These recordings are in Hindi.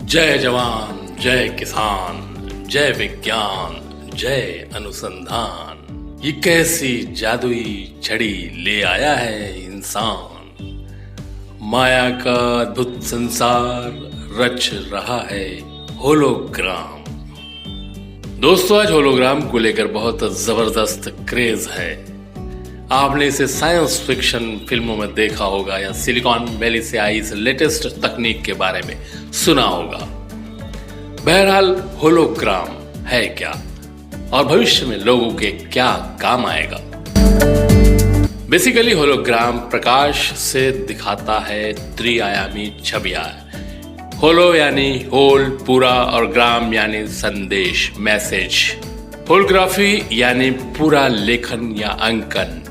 जय जवान, जय किसान, जय विज्ञान, जय अनुसंधान। ये कैसी जादुई छड़ी ले आया है इंसान। माया का अद्भुत संसार रच रहा है होलोग्राम। दोस्तों, आज होलोग्राम को लेकर बहुत जबरदस्त क्रेज है। आपने इसे साइंस फिक्शन फिल्मों में देखा होगा या सिलिकॉन वैली से आई इस लेटेस्ट तकनीक के बारे में सुना होगा। बहरहाल होलोग्राम है क्या और भविष्य में लोगों के क्या काम आएगा। बेसिकली होलोग्राम प्रकाश से दिखाता है त्रिआयामी छवियां। होलो यानी होल, पूरा, और ग्राम यानी संदेश, मैसेज। होलोग्राफी यानी पूरा लेखन या अंकन।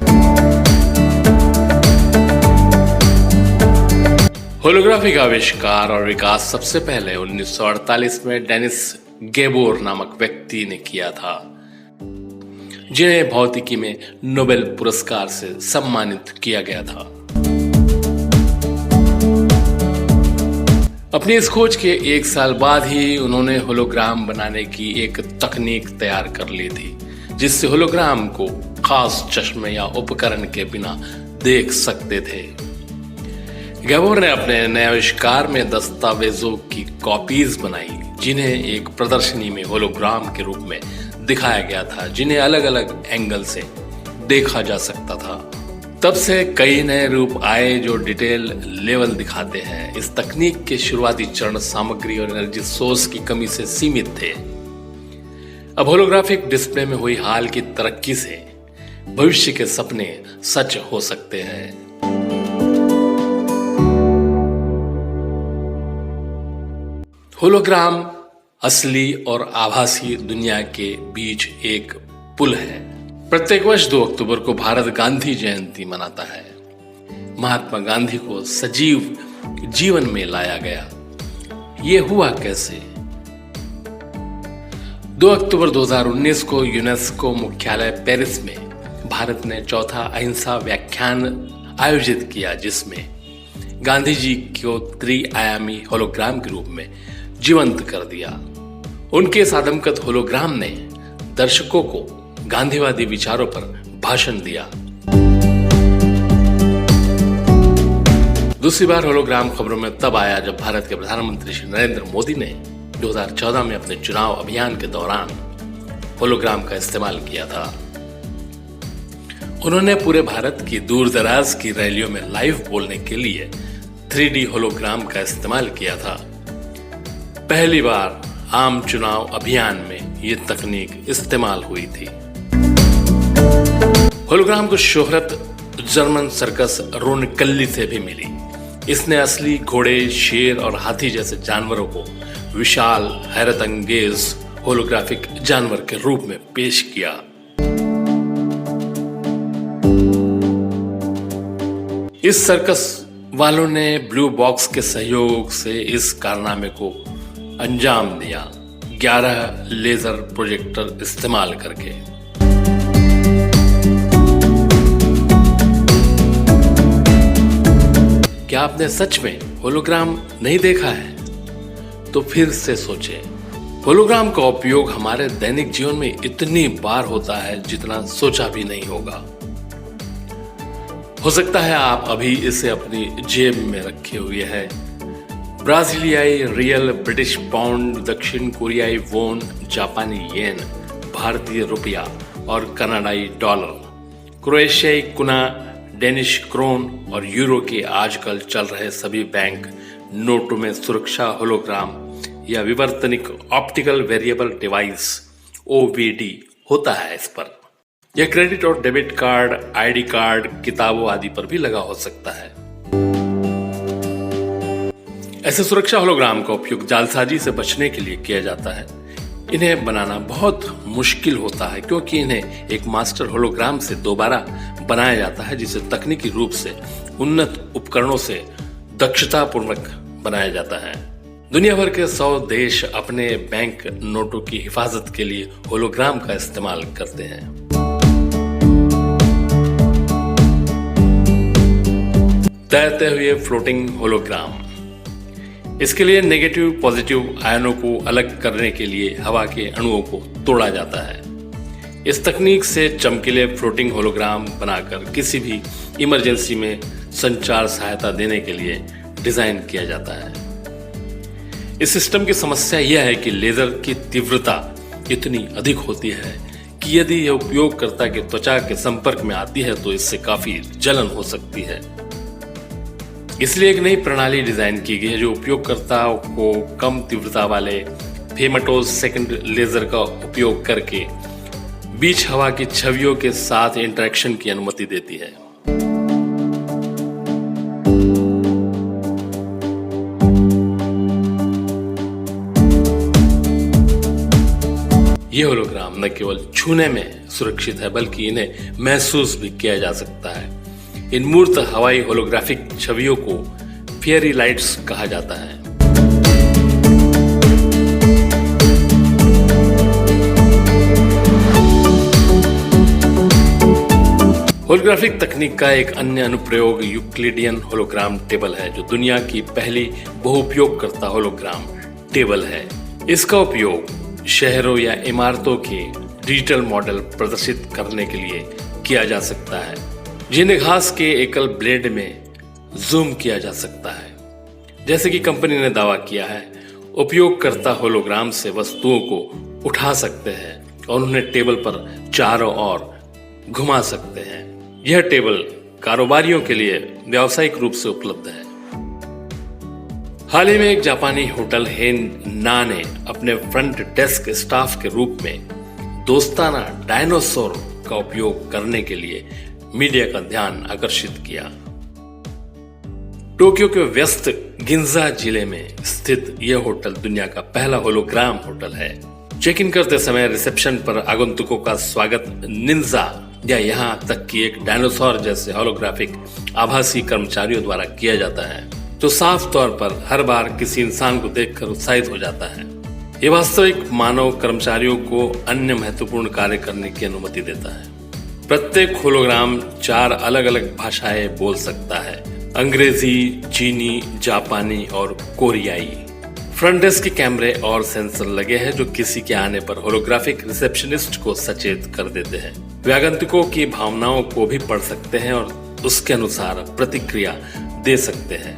होलोग्राफी का आविष्कार और विकास सबसे पहले 1948 में डेनिस गेबोर नामक व्यक्ति ने किया था, जिन्हें भौतिकी में नोबेल पुरस्कार से सम्मानित किया गया था। अपनी इस खोज के एक साल बाद ही उन्होंने होलोग्राम बनाने की एक तकनीक तैयार कर ली थी, जिससे होलोग्राम को खास चश्मे या उपकरण के बिना देख सकते थे। गैबोर ने अपने नए आविष्कार में दस्तावेजों की कॉपीज बनाई, जिन्हें एक प्रदर्शनी में होलोग्राम के रूप में दिखाया गया था, जिन्हें अलग अलग एंगल से देखा जा सकता था। तब से कई नए रूप आए जो डिटेल लेवल दिखाते हैं। इस तकनीक के शुरुआती चरण सामग्री और एनर्जी सोर्स की कमी से सीमित थे। अब होलोग्राफिक डिस्प्ले में हुई हाल की तरक्की से भविष्य के सपने सच हो सकते हैं। होलोग्राम असली और आभासी दुनिया के बीच एक पुल है। प्रत्येक वर्ष 2 अक्टूबर को भारत गांधी जयंती मनाता है। महात्मा गांधी को सजीव जीवन में लाया गया। ये हुआ कैसे? 2 अक्टूबर 2019 को यूनेस्को मुख्यालय पेरिस में भारत ने चौथा अहिंसा व्याख्यान आयोजित किया, जिसमें गांधी जी को त्रिआयामी होलोग्राम के रूप में जीवंत कर दिया। उनके इस आदमकद होलोग्राम ने दर्शकों को गांधीवादी विचारों पर भाषण दिया। दूसरी बार होलोग्राम खबरों में तब आया जब भारत के प्रधानमंत्री श्री नरेंद्र मोदी ने 2014 में अपने चुनाव अभियान के दौरान होलोग्राम का इस्तेमाल किया था। उन्होंने पूरे भारत की दूर दराज की रैलियों में लाइव बोलने के लिए 3D होलोग्राम का इस्तेमाल किया था। पहली बार आम चुनाव अभियान में ये तकनीक इस्तेमाल हुई थी। होलोग्राम को शोहरत जर्मन सर्कस रोनकल्ली से भी मिली। इसने असली घोड़े, शेर और हाथी जैसे जानवरों को विशाल, हैरत अंगेज होलोग्राफिक जानवर के रूप में पेश किया। इस सर्कस वालों ने ब्लू बॉक्स के सहयोग से इस कारनामे को अंजाम दिया, 11 लेजर प्रोजेक्टर इस्तेमाल करके। क्या आपने सच में होलोग्राम नहीं देखा है? तो फिर से सोचें। होलोग्राम का उपयोग हमारे दैनिक जीवन में इतनी बार होता है जितना सोचा भी नहीं होगा। हो सकता है आप अभी इसे अपनी जेब में रखे हुए हैं। ब्राजीलियाई रियल, ब्रिटिश पाउंड, दक्षिण कोरियाई वोन, जापानी येन, भारतीय रुपया और कनाडाई डॉलर, क्रोएशियाई कुना, डेनिश क्रोन और यूरो के आजकल चल रहे सभी बैंक नोटों में सुरक्षा होलोग्राम या विवर्तनिक ऑप्टिकल वेरिएबल डिवाइस OVD होता है। इस पर यह क्रेडिट और डेबिट कार्ड, ID कार्ड, किताबों आदि पर भी लगा हो सकता है। ऐसे सुरक्षा होलोग्राम का उपयोग जालसाजी से बचने के लिए किया जाता है। इन्हें बनाना बहुत मुश्किल होता है, क्योंकि इन्हें एक मास्टर होलोग्राम से दोबारा बनाया जाता है, जिसे तकनीकी रूप से उन्नत उपकरणों से दक्षतापूर्वक बनाया जाता है। दुनिया भर के 100 देश अपने बैंक नोटों की हिफाजत के लिए होलोग्राम का इस्तेमाल करते हैं। तैरते हुए फ्लोटिंग होलोग्राम। इसके लिए नेगेटिव पॉजिटिव आयनों को अलग करने के लिए हवा के अणुओं को तोड़ा जाता है। इस तकनीक से चमकीले फ्लोटिंग होलोग्राम बनाकर किसी भी इमरजेंसी में संचार सहायता देने के लिए डिजाइन किया जाता है। इस सिस्टम की समस्या यह है कि लेजर की तीव्रता इतनी अधिक होती है कि यदि यह उपयोगकर्ता के त्वचा के संपर्क में आती है तो इससे काफी जलन हो सकती है। इसलिए एक नई प्रणाली डिजाइन की गई है जो उपयोगकर्ताओं को कम तीव्रता वाले फेमेटोसेकंड लेजर का उपयोग करके बीच हवा की छवियों के साथ इंटरेक्शन की अनुमति देती है। ये होलोग्राम न केवल छूने में सुरक्षित है बल्कि इन्हें महसूस भी किया जा सकता है। इन मूर्त हवाई होलोग्राफिक छवियों को फेयरी लाइट्स कहा जाता है। होलोग्राफिक तकनीक का एक अन्य अनुप्रयोग यूक्लिडियन होलोग्राम टेबल है, जो दुनिया की पहली बहुउपयोगकर्ता होलोग्राम टेबल है। इसका उपयोग शहरों या इमारतों के डिजिटल मॉडल प्रदर्शित करने के लिए किया जा सकता है, जिन्हें घास के एकल ब्लेड में जूम किया जा सकता है। जैसे कि कंपनी ने दावा किया है, उपयोगकर्ता होलोग्राम से वस्तुओं को उठा सकते हैं और उन्हें टेबल पर चारों ओर घुमा सकते हैं। यह टेबल कारोबारियों के लिए व्यावसायिक रूप से उपलब्ध है। हाल ही में एक जापानी होटल हेन ना ने अपने फ्रंट डेस्क स्टाफ के रूप में दोस्ताना डायनासोर का उपयोग करने के लिए मीडिया का ध्यान आकर्षित किया। टोक्यो के व्यस्त गिंजा जिले में स्थित यह होटल दुनिया का पहला होलोग्राम होटल है। चेक इन करते समय रिसेप्शन पर आगंतुकों का स्वागत निंजा या यहाँ तक कि एक डायनासोर जैसे होलोग्राफिक आभासी कर्मचारियों द्वारा किया जाता है, जो साफ तौर पर हर बार किसी इंसान को देखकर उत्साहित हो जाता है। ये वास्तविक मानव कर्मचारियों को अन्य महत्वपूर्ण कार्य करने की अनुमति देता है। प्रत्येक होलोग्राम 4 अलग अलग भाषाएं बोल सकता है: अंग्रेजी, चीनी, जापानी और कोरियाई। फ्रंट डेस्क के कैमरे और सेंसर लगे हैं जो किसी के आने पर होलोग्राफिक रिसेप्शनिस्ट को सचेत कर देते हैं। वे आगंतुकों की भावनाओं को भी पढ़ सकते हैं और उसके अनुसार प्रतिक्रिया दे सकते हैं।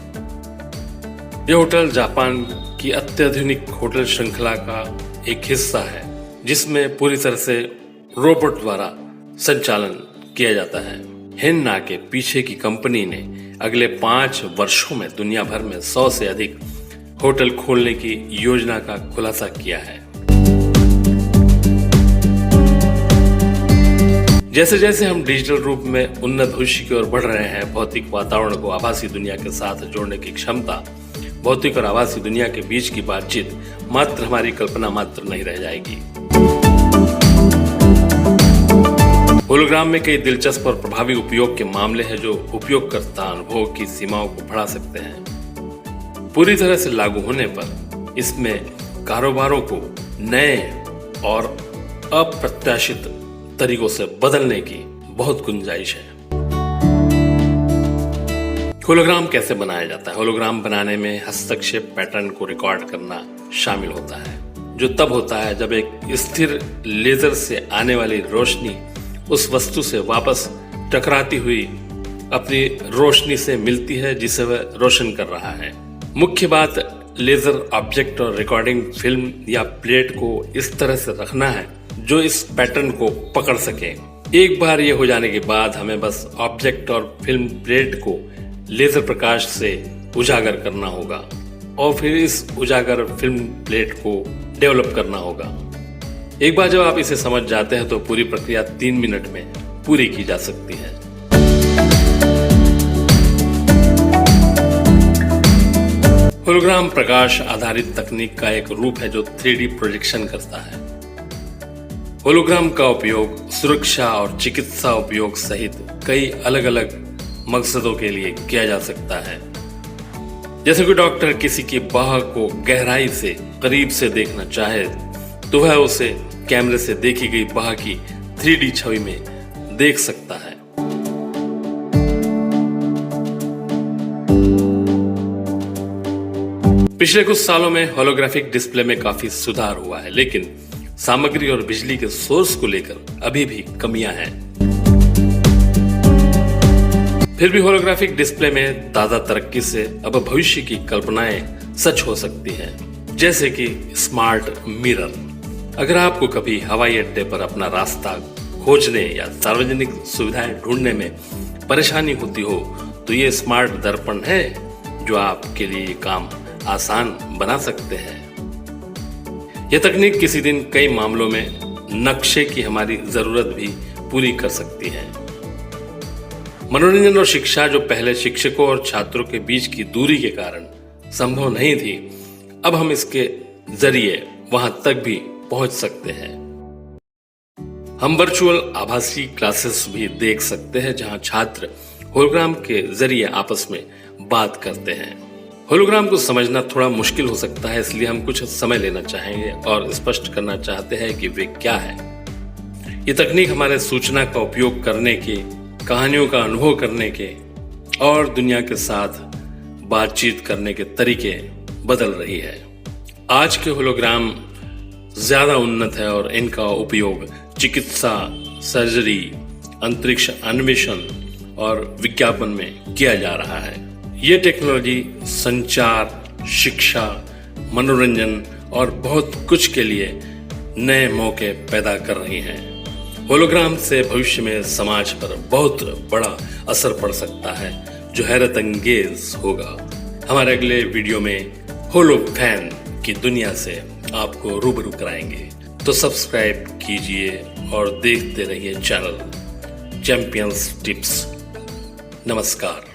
यह होटल जापान की अत्याधुनिक होटल श्रृंखला का एक हिस्सा है, जिसमें पूरी तरह से रोबोट द्वारा संचालन किया जाता है। हेन्ना के पीछे की कंपनी ने अगले 5 वर्षों में दुनिया भर में 100 से अधिक होटल खोलने की योजना का खुलासा किया है। जैसे जैसे हम डिजिटल रूप में उन्नत भविष्य की ओर बढ़ रहे हैं, भौतिक वातावरण को आभासी दुनिया के साथ जोड़ने की क्षमता, भौतिक और आभासी दुनिया के बीच की बातचीत मात्र हमारी कल्पना मात्र नहीं रह जाएगी। होलोग्राम में कई दिलचस्प और प्रभावी उपयोग के मामले हैं जो उपयोगकर्ता अनुभव की सीमाओं को बढ़ा सकते हैं। पूरी तरह से लागू होने पर इसमें कारोबारों को नए और अप्रत्याशित तरीकों से बदलने की बहुत गुंजाइश है। होलोग्राम कैसे बनाया जाता है? होलोग्राम बनाने में हस्तक्षेप पैटर्न को रिकॉर्ड करना शामिल होता है, जो तब होता है जब एक स्थिर लेजर से आने वाली रोशनी उस वस्तु से वापस टकराती हुई अपनी रोशनी से मिलती है जिसे वह रोशन कर रहा है। मुख्य बात लेजर ऑब्जेक्ट और रिकॉर्डिंग फिल्म या प्लेट को इस तरह से रखना है जो इस पैटर्न को पकड़ सके। एक बार ये हो जाने के बाद हमें बस ऑब्जेक्ट और फिल्म प्लेट को लेजर प्रकाश से उजागर करना होगा और फिर इस उजागर फिल्म प्लेट को डेवलप करना होगा। एक बार जब आप इसे समझ जाते हैं तो पूरी प्रक्रिया 3 मिनट में पूरी की जा सकती है। होलोग्राम प्रकाश आधारित तकनीक का एक रूप है जो 3D प्रोजेक्शन करता है। होलोग्राम का उपयोग सुरक्षा और चिकित्सा उपयोग सहित कई अलग अलग मकसदों के लिए किया जा सकता है। जैसे कि डॉक्टर किसी की बाह को गहराई से करीब से देखना चाहे तो वह उसे कैमरे से देखी गई बाह की 3D छवि में देख सकता है। पिछले कुछ सालों में होलोग्राफिक डिस्प्ले में काफी सुधार हुआ है, लेकिन सामग्री और बिजली के सोर्स को लेकर अभी भी कमियां हैं। फिर भी होलोग्राफिक डिस्प्ले में ताजा तरक्की से अब भविष्य की कल्पनाएं सच हो सकती हैं, जैसे कि स्मार्ट मिरर। अगर आपको कभी हवाई अड्डे पर अपना रास्ता खोजने या सार्वजनिक सुविधाएं ढूंढने में परेशानी होती हो, तो ये स्मार्ट दर्पण है जो आपके लिए काम आसान बना सकते हैं। यह तकनीक किसी दिन कई मामलों में नक्शे की हमारी जरूरत भी पूरी कर सकती है। मनोरंजन और शिक्षा जो पहले शिक्षकों और छात्रों के बीच की दूरी के कारण संभव नहीं थी, अब हम इसके जरिए वहां तक भी पहुंच सकते हैं। हम वर्चुअल आभासी क्लासेस भी देख सकते हैं, जहां छात्र होलोग्राम के जरिए आपस में बात करते हैं। होलोग्राम को समझना थोड़ा मुश्किल हो सकता है, इसलिए हम कुछ समय लेना चाहेंगे और स्पष्ट करना चाहते हैं कि वे क्या है। ये तकनीक हमारे सूचना का उपयोग करने के, कहानियों का अनुभव करने के और दुनिया के साथ बातचीत करने के तरीके बदल रही है। आज के होलोग्राम ज्यादा उन्नत है और इनका उपयोग चिकित्सा, सर्जरी, अंतरिक्ष अन्वेषण और विज्ञापन में किया जा रहा है। ये टेक्नोलॉजी संचार, शिक्षा, मनोरंजन और बहुत कुछ के लिए नए मौके पैदा कर रही हैं। होलोग्राम से भविष्य में समाज पर बहुत बड़ा असर पड़ सकता है, जो हैरत अंगेज होगा। हमारे अगले वीडियो में होलोफैन की दुनिया से आपको रूबरू कराएंगे, तो सब्सक्राइब कीजिए और देखते रहिए चैनल चैंपियंस टिप्स। नमस्कार।